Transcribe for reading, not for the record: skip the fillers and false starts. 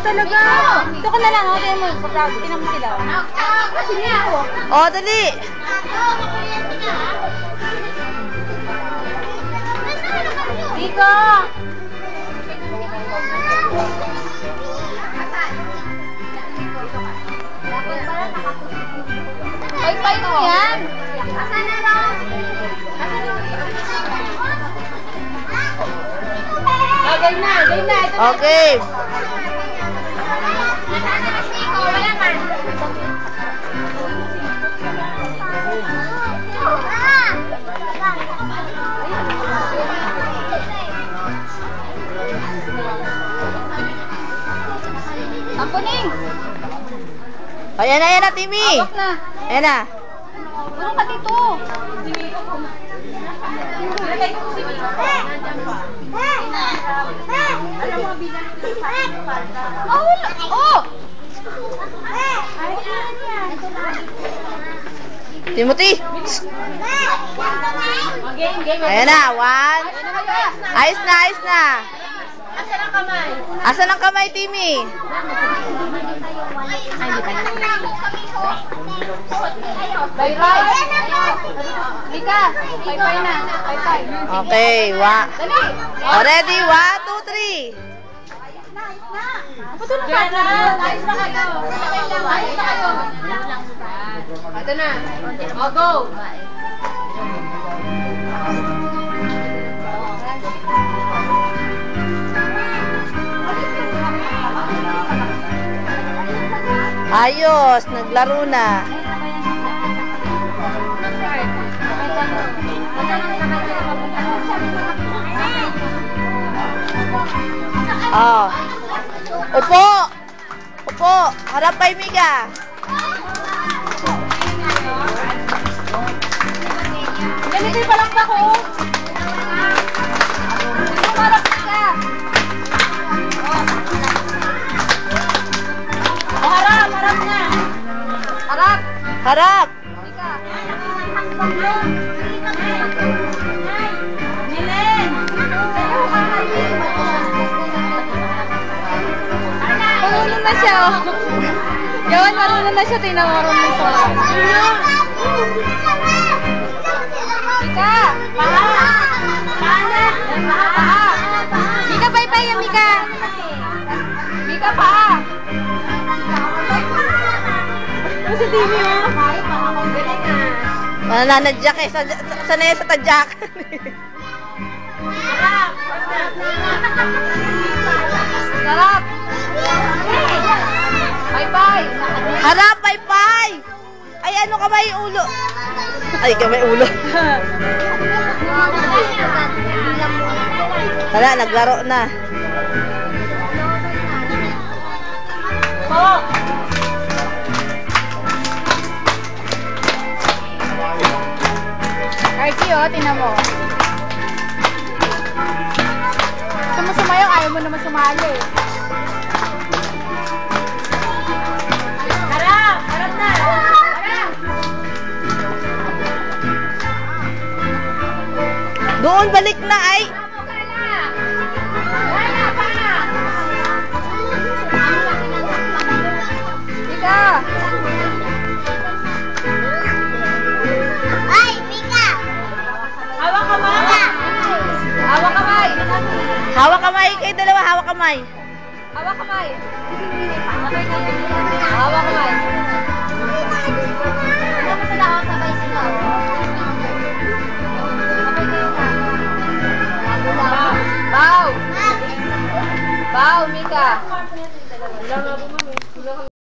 talaga. Ito ka na lang, oh. Tingnan mo. Tingnan mo sila. Oh, dali. Dito. Pay-pay mo yan. Asan na lang? Gay na, gay na. Okay. Wala man. Ampuning. Ayan na, Timmy. Awak na. Ayan na. Puro ka dito. Oh! Timothy. Ayan na, one. Ayos na, ayos na. Asan ang kamay? Asan ang kamay, Timmy? Bye-bye. Lika, pay-pay na. Pay-pay. Okay, Dali. ready? 1, 2, 3. Ito na kayo. Ayos na kayo. Ayos na kayo. Ito na. O, go. Ayos, naglaro na. Oh. Upo. Upo. Harap kay Mika. Ganito yung palakpak ko. Dito palakpak ka. O, harap. Harap na. Harap. Harap. Mika. Nilen. Marunong na siya, oh. Yawan, marunong na siya. Tingnan, marunong siya. Mika! Paa! Paa! Mika, bye-bye yan, Mika! Mika, paa! Ano sa TV mo? Nananadyak eh. Sanay sa tadyak. Sarap! Bye-bye! Harap, bye-bye. Ay, ano kamay ulo? Ay, kamay ulo. Wala, naglaro na. Po! Archie, oh, tingnan mo. Gusto mo sumayaw, ayaw mo naman sumali. Harap! Harap na! Harap! Doon, balik na ay. Mika! Ay, Mika! Hawak kamay! Hawak kamay! Hawak kamay. Kayo dalawa, hawak kamay. Hawak kamay! Hawak kamay! Ano mo sila ako sabay sila? Bow! Bow, Mika!